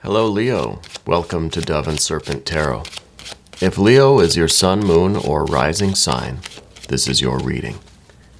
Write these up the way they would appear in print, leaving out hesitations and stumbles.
Hello, Leo. Welcome to Dove and Serpent Tarot. If Leo is your sun, moon, or rising sign, this is your reading.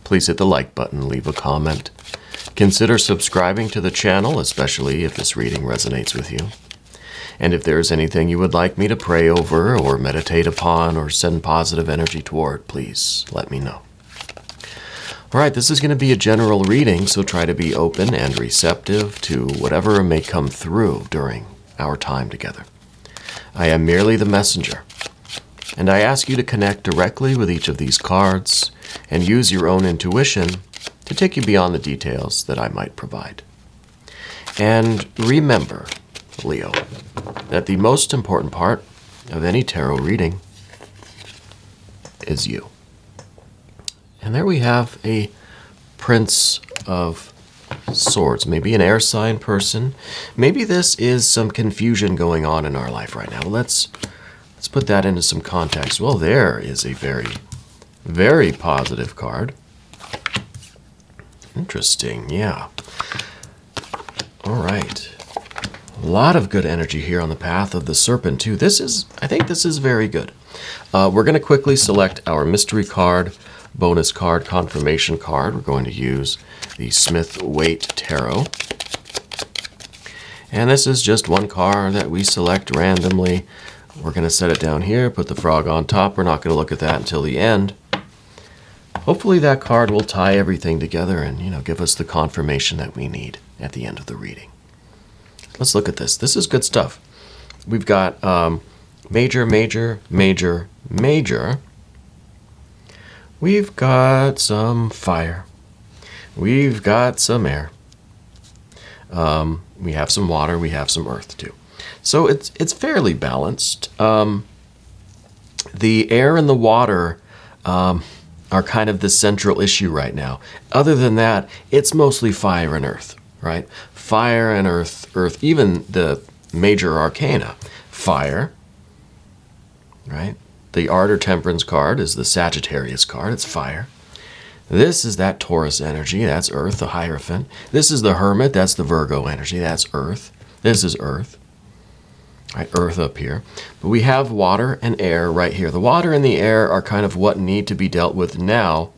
Please hit the like button, leave a comment. Consider subscribing to the channel, especially if this reading resonates with you. And if there is anything you would like me to pray over or meditate upon or send positive energy toward, please let me know. All right, this is going to be a general reading, so try to be open and receptive to whatever may come through during our time together. I am merely the messenger, and I ask you to connect directly with each of these cards and use your own intuition to take you beyond the details that I might provide. And remember, Leo, that the most important part of any tarot reading is you. And there we have a Prince of Swords, maybe an air sign person. Maybe this is some confusion going on in our life right now. Let's put that into some context. Well, there is a very, very positive card. Interesting, yeah. All right. A lot of good energy here on the path of the serpent, too. I think this is very good. We're going to quickly select our mystery card, bonus card, confirmation card. We're going to use the Smith-Waite Tarot. And this is just one card that we select randomly. We're going to set it down here, put the frog on top. We're not going to look at that until the end. Hopefully that card will tie everything together and, give us the confirmation that we need at the end of the reading. Let's look at this. This is good stuff. We've got major, major, major, major. We've got some fire. We've got some air. We have some water. We have some earth too. So it's fairly balanced. The air and the water are kind of the central issue right now. Other than that, it's mostly fire and earth, right? Fire and earth, even the major arcana. Fire, right? The Art or Temperance card is the Sagittarius card. It's fire. This is that Taurus energy. That's earth, the Hierophant. This is the Hermit. That's the Virgo energy. That's earth. This is earth. Right, earth up here. But we have water and air right here. The water and the air are kind of what need to be dealt with now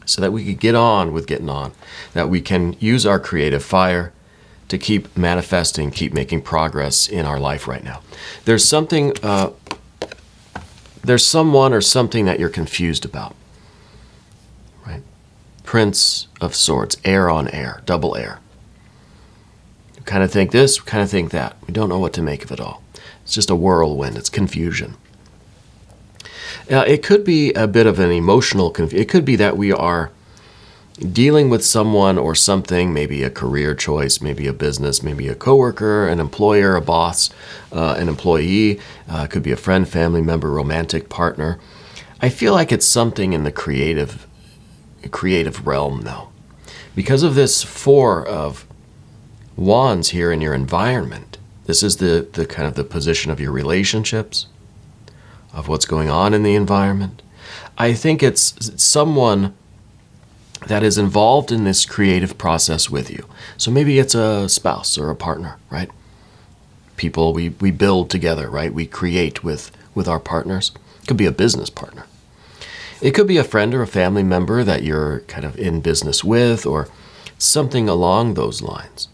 so that we could get on with getting on. That we can use our creative fire to keep manifesting, keep making progress in our life right now. There's something... There's someone or something that you're confused about, right? Prince of Swords, air on air, double air. You kind of think this, we kind of think that. We don't know what to make of it all. It's just a whirlwind. It's confusion. It could be a bit of an emotional confusion. It could be that we are dealing with someone or something, maybe a career choice, maybe a business, maybe a coworker, an employer, a boss, an employee, could be a friend, family member, romantic partner. I feel like it's something in the creative realm, though. Because of this Four of Wands here in your environment, this is the kind of the position of your relationships, of what's going on in the environment. I think it's someone that is involved in this creative process with you. So maybe it's a spouse or a partner, right? People we build together, right? We create with our partners. It could be a business partner. It could be a friend or a family member that you're kind of in business with or something along those lines.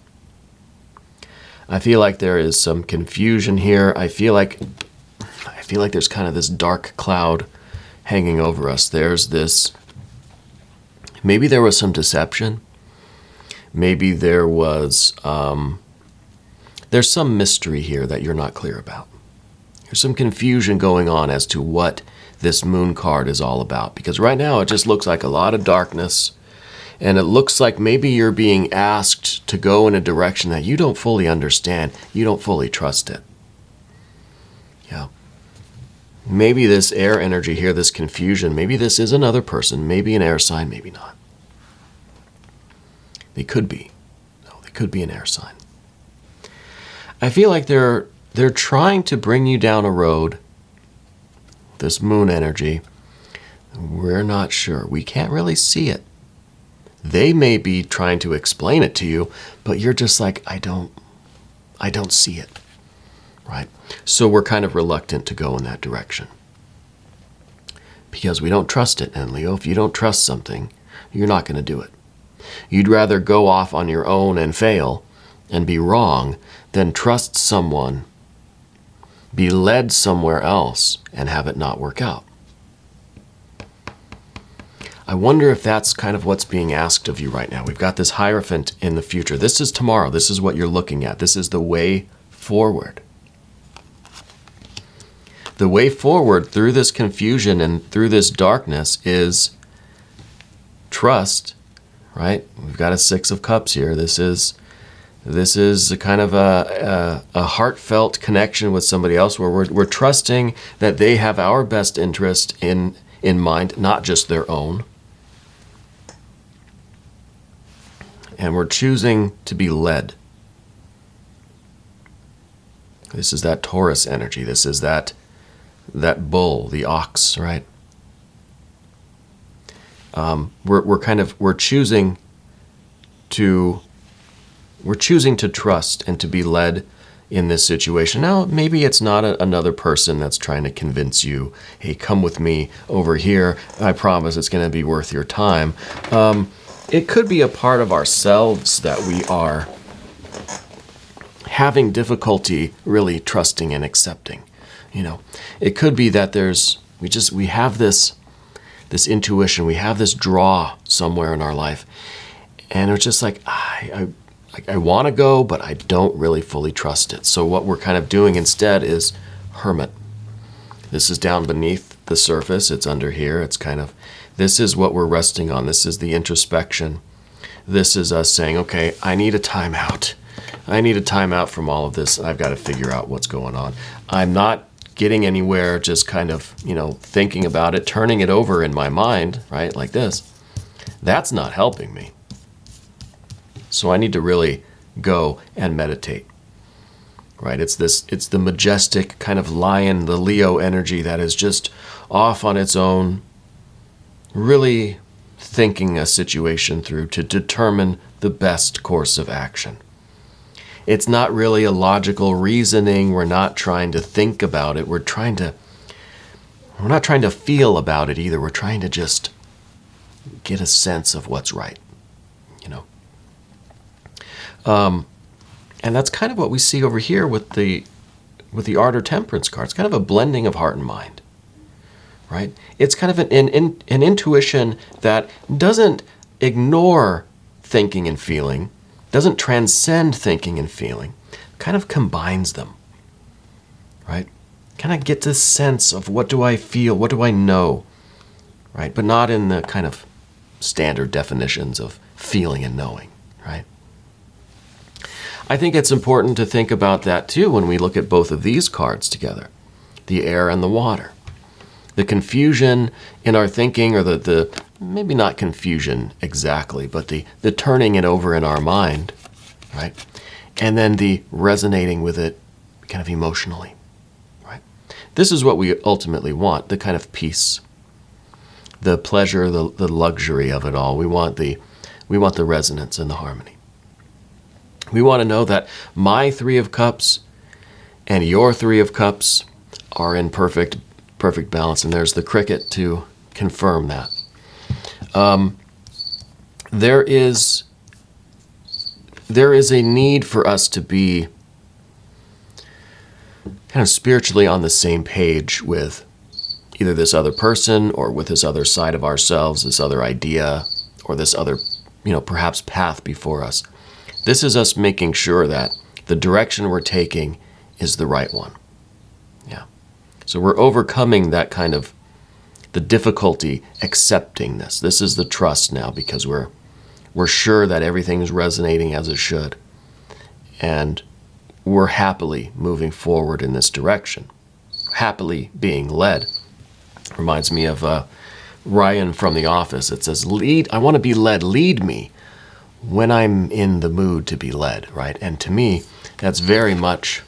I feel like there is some confusion here. I feel like there's kind of this dark cloud hanging over us. There's this... Maybe there was some deception. Maybe there was, there's some mystery here that you're not clear about. There's some confusion going on as to what this moon card is all about. Because right now it just looks like a lot of darkness. And it looks like maybe you're being asked to go in a direction that you don't fully understand. You don't fully trust it. Yeah. Maybe this air energy here, this confusion, maybe this is another person, maybe an air sign, maybe not. They could be. No, they could be an air sign. I feel like they're trying to bring you down a road, this moon energy. We're not sure. We can't really see it. They may be trying to explain it to you, but you're just like, I don't I don't see it, right? So we're kind of reluctant to go in that direction because we don't trust it. And Leo, if you don't trust something, you're not going to do it. You'd rather go off on your own and fail and be wrong than trust someone, be led somewhere else, and have it not work out. I wonder if that's kind of what's being asked of you right now. We've got this Hierophant in the future. This is tomorrow. This is what you're looking at. This is the way forward. The way forward through this confusion and through this darkness is trust, right? We've got a Six of Cups here. This is a kind of a heartfelt connection with somebody else where we're trusting that they have our best interest in mind, not just their own. And we're choosing to be led. This is that Taurus energy. This is that bull, the ox, right? We're choosing to trust and to be led in this situation. Now, maybe it's not another person that's trying to convince you, hey, come with me over here. I promise it's going to be worth your time. It could be a part of ourselves that we are having difficulty really trusting and accepting. You know, it could be that we have this intuition, we have this draw somewhere in our life, and it's just like, I want to go, but I don't really fully trust it. So what we're kind of doing instead is hermit. This is down beneath the surface. It's under here. It's kind of, this is what we're resting on. This is the introspection. This is us saying, okay, I need a timeout. I need a timeout from all of this. I've got to figure out what's going on. I'm not getting anywhere just kind of, thinking about it, turning it over in my mind, right, like this. That's not helping me. So I need to really go and meditate, right? It's the majestic kind of lion, the Leo energy that is just off on its own, really thinking a situation through to determine the best course of action. It's not really a logical reasoning. We're not trying to think about it. We're not trying to feel about it either. We're trying to just get a sense of what's right, And that's kind of what we see over here with the Art or Temperance card. It's kind of a blending of heart and mind, right? It's kind of an intuition that doesn't ignore thinking and feeling, doesn't transcend thinking and feeling, kind of combines them, right? Kind of get this sense of what do I feel, what do I know, right? But not in the kind of standard definitions of feeling and knowing, right? I think it's important to think about that too when we look at both of these cards together, the air and the water. The confusion in our thinking, or the maybe not confusion exactly, but the turning it over in our mind, right? And then the resonating with it kind of emotionally, right? This is what we ultimately want, the kind of peace, the pleasure, the luxury of it all. We want the resonance and the harmony. We want to know that my Three of Cups and your Three of Cups are in perfect balance. And there's the cricket to confirm that. There is a need for us to be kind of spiritually on the same page with either this other person or with this other side of ourselves, this other idea, or this other, perhaps path before us. This is us making sure that the direction we're taking is the right one. Yeah. So we're overcoming that kind of the difficulty accepting this. This is the trust now, because we're sure that everything is resonating as it should. And we're happily moving forward in this direction. Happily being led. Reminds me of Ryan from The Office. It says, I want to be led, lead me when I'm in the mood to be led, right? And to me, that's very much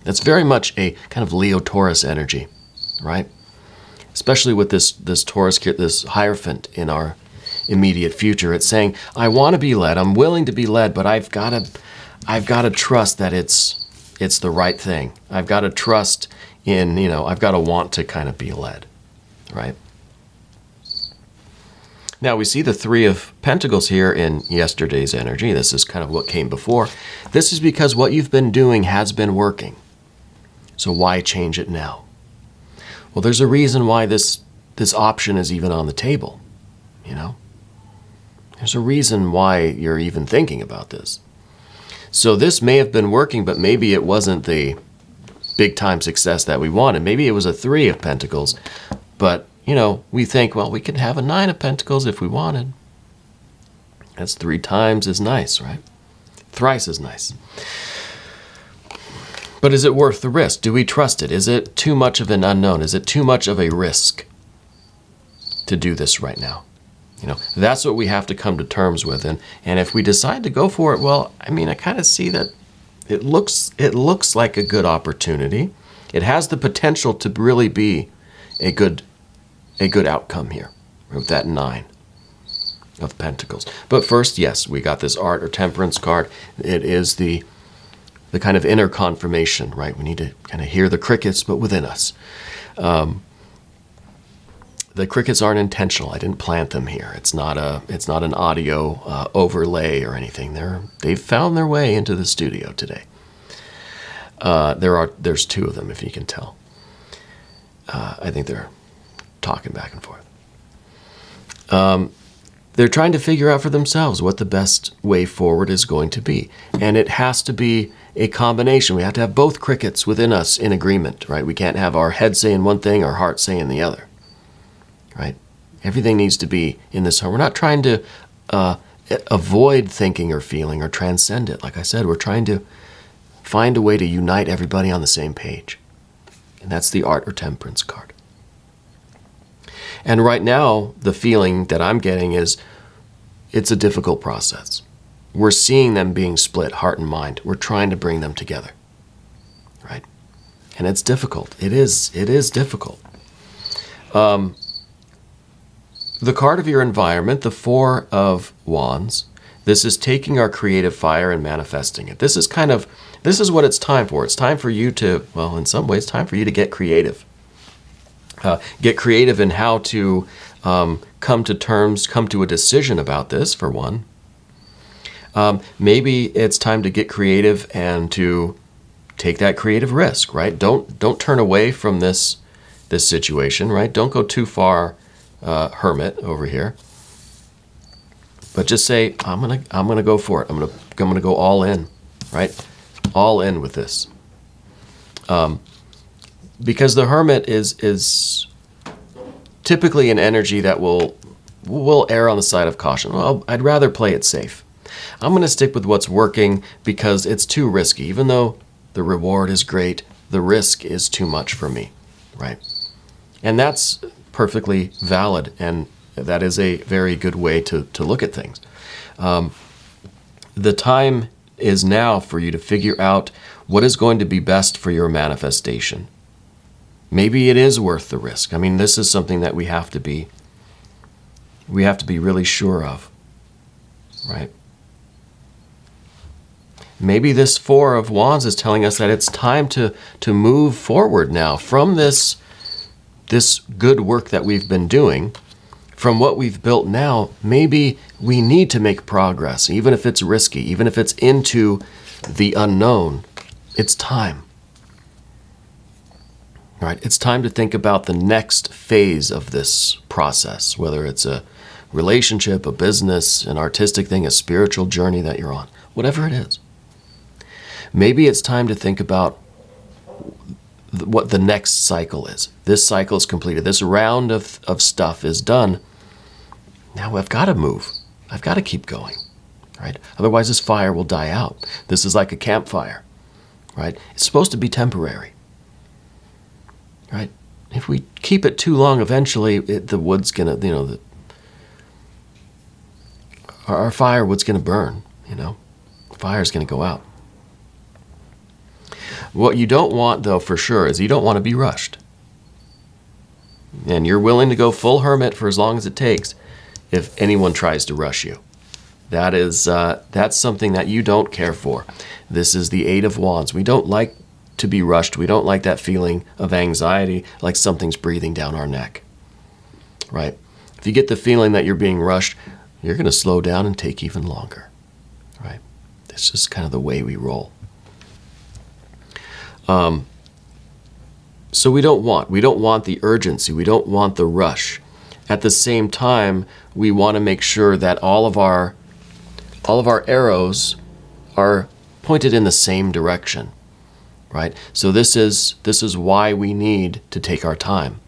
a kind of Leo Taurus energy, right? Especially with this Taurus, this Hierophant in our immediate future. It's saying, I want to be led, I'm willing to be led, but I've got to trust that it's it's the right thing. I've got to trust in, I've got to want to kind of be led, right? Now we see the Three of Pentacles here in yesterday's energy. This is kind of what came before. This is because what you've been doing has been working. So why change it now? Well, there's a reason why this option is even on the table, There's a reason why you're even thinking about this. So this may have been working, but maybe it wasn't the big time success that we wanted. Maybe it was a Three of Pentacles, but we think, well, we could have a Nine of Pentacles if we wanted. That's 3 times as nice, right? Thrice as nice. But is it worth the risk? Do we trust it? Is it too much of an unknown? Is it too much of a risk to do this right now? That's what we have to come to terms with. And if we decide to go for it, well, I kind of see that it looks like a good opportunity. It has the potential to really be a good outcome here with that 9 of Pentacles. But first, yes, we got this Art or Temperance card. It is the kind of inner confirmation, right? We need to kind of hear the crickets, but within us. The crickets aren't intentional. I didn't plant them here. It's not an audio overlay or anything. They've found their way into the studio today. There's 2 of them, if you can tell. I think they're talking back and forth. They're trying to figure out for themselves what the best way forward is going to be. And it has to be a combination. We have to have both crickets within us in agreement, right? We can't have our head saying one thing, our heart saying the other, right? Everything needs to be in this. We're not trying to avoid thinking or feeling or transcend it. Like I said, we're trying to find a way to unite everybody on the same page. And that's the Art or Temperance card. And right now, the feeling that I'm getting is it's a difficult process. We're seeing them being split, heart and mind. We're trying to bring them together, right? And it's difficult. It is difficult. The card of your environment, the Four of Wands, this is taking our creative fire and manifesting it. This is what it's time for. It's time for you to, well, in some ways, time for you to get creative. Get creative in how to come to a decision about this, for one. Maybe it's time to get creative and to take that creative risk, right? Don't turn away from this situation, right? Don't go too far hermit over here. But just say, I'm gonna go for it. I'm gonna go all in, right? All in with this. Because the hermit is typically an energy that will err on the side of caution. Well, I'd rather play it safe. I'm going to stick with what's working because it's too risky. Even though the reward is great, the risk is too much for me, right? And that's perfectly valid, and that is a very good way to look at things. The time is now for you to figure out what is going to be best for your manifestation. Maybe it is worth the risk. I mean, this is something that we have to be really sure of, right? Maybe this Four of Wands is telling us that it's time to move forward now from this good work that we've been doing, from what we've built now. Maybe we need to make progress, even if it's risky, even if it's into the unknown. It's time. Right, it's time to think about the next phase of this process, whether it's a relationship, a business, an artistic thing, a spiritual journey that you're on, whatever it is. Maybe it's time to think about what the next cycle is. This cycle is completed. This round of stuff is done. Now I've got to move. I've got to keep going, right? Otherwise this fire will die out. This is like a campfire, right? It's supposed to be temporary. Right? If we keep it too long, eventually the wood's gonna, our firewood's gonna burn. Fire's gonna go out. What you don't want, though, for sure, is you don't want to be rushed. And you're willing to go full hermit for as long as it takes if anyone tries to rush you. That's something that you don't care for. This is the Eight of Wands. We don't like to be rushed. We don't like that feeling of anxiety, like something's breathing down our neck, right? If you get the feeling that you're being rushed, you're going to slow down and take even longer, right? It's just kind of the way we roll. So we don't want the urgency. We don't want the rush. At the same time, we want to make sure that all of our arrows are pointed in the same direction, right? So this is why we need to take our time.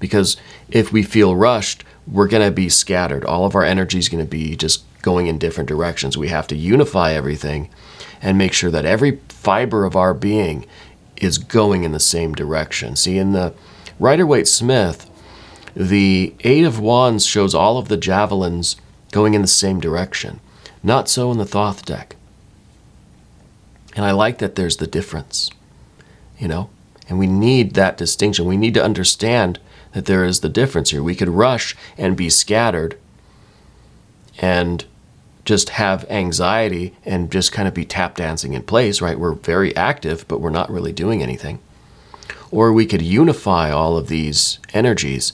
Because if we feel rushed, we're going to be scattered. All of our energy is going to be just going in different directions. We have to unify everything and make sure that every fiber of our being is going in the same direction. See, in the Rider-Waite-Smith, the Eight of Wands shows all of the javelins going in the same direction. Not so in the Thoth deck. And I like that there's the difference, and we need that distinction. We need to understand that there is the difference here. We could rush and be scattered and just have anxiety and just kind of be tap dancing in place, right? We're very active, but we're not really doing anything. Or we could unify all of these energies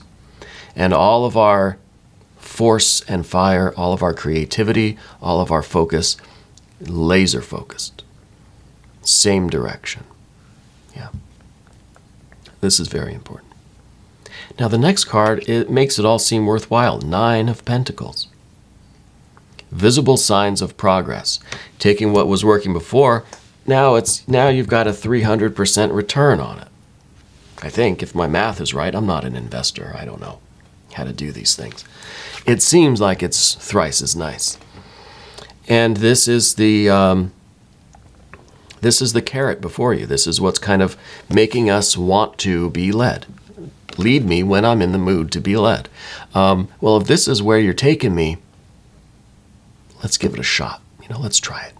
and all of our force and fire, all of our creativity, all of our focus, laser focused. Same direction. Yeah. This is very important. Now the next card, it makes it all seem worthwhile. Nine of Pentacles. Visible signs of progress. Taking what was working before, now you've got a 300% return on it. I think, if my math is right. I'm not an investor. I don't know how to do these things. It seems like it's thrice as nice. And this is the carrot before you. This is what's kind of making us want to be led. Lead me when I'm in the mood to be led. Well, if this is where you're taking me, let's give it a shot. Let's try it.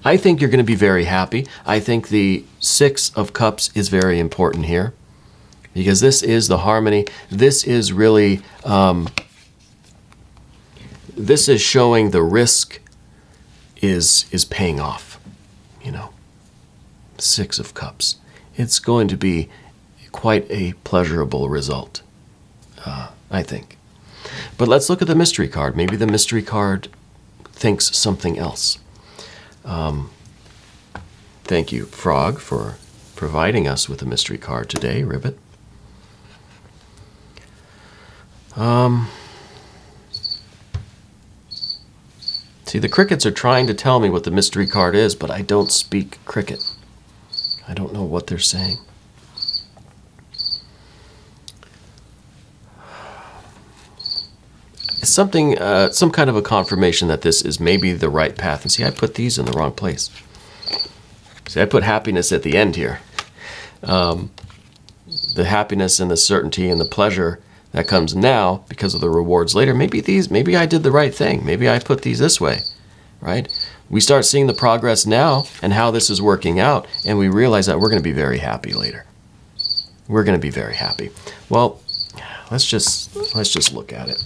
I think you're going to be very happy. I think the Six of Cups is very important here because this is the harmony. This is really, this is showing the risk is paying off, Six of Cups. It's going to be quite a pleasurable result, I think. But let's look at the mystery card. Maybe the mystery card thinks something else. Thank you, Frog, for providing us with a mystery card today, Ribbit. See, the crickets are trying to tell me what the mystery card is, but I don't speak cricket. I don't know what they're saying. Something, some kind of a confirmation that this is maybe the right path. And see, I put these in the wrong place. See, I put happiness at the end here. The happiness and the certainty and the pleasure that comes now because of the rewards later. Maybe I did the right thing. Maybe I put these this way, right? We start seeing the progress now and how this is working out, and we realize that we're going to be very happy later. We're going to be very happy. Well, let's just look at it.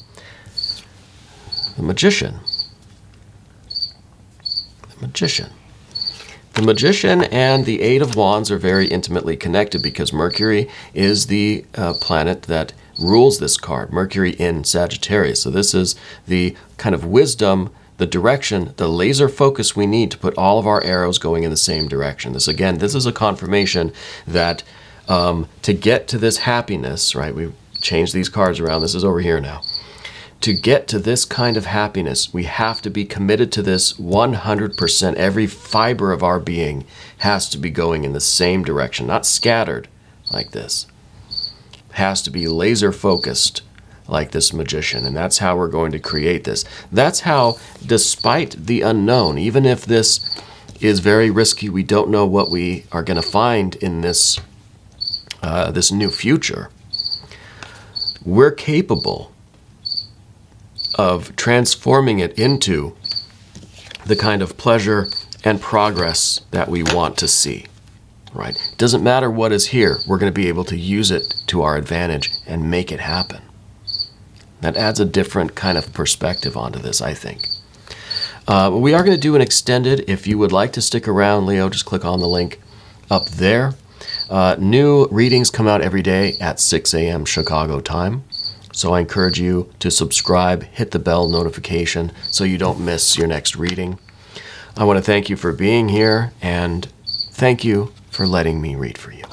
The Magician. The Magician. The Magician and the Eight of Wands are very intimately connected because Mercury is the planet that rules this card. Mercury in Sagittarius. So this is the kind of wisdom, the direction, the laser focus we need to put all of our arrows going in the same direction. This is a confirmation that to get to this happiness, right? We've changed these cards around. This is over here now. To get to this kind of happiness, we have to be committed to this 100%. Every fiber of our being has to be going in the same direction, not scattered like this. Has to be laser focused like this Magician, and that's how we're going to create this. That's how, despite the unknown, even if this is very risky, we don't know what we are going to find in this this new future, we're capable of transforming it into the kind of pleasure and progress that we want to see, right? It doesn't matter what is here. We're going to be able to use it to our advantage and make it happen. That adds a different kind of perspective onto this, I think. We are going to do an extended. If you would like to stick around, Leo, just click on the link up there. New readings come out every day at 6 a.m. Chicago time. So I encourage you to subscribe, hit the bell notification so you don't miss your next reading. I want to thank you for being here, and thank you for letting me read for you.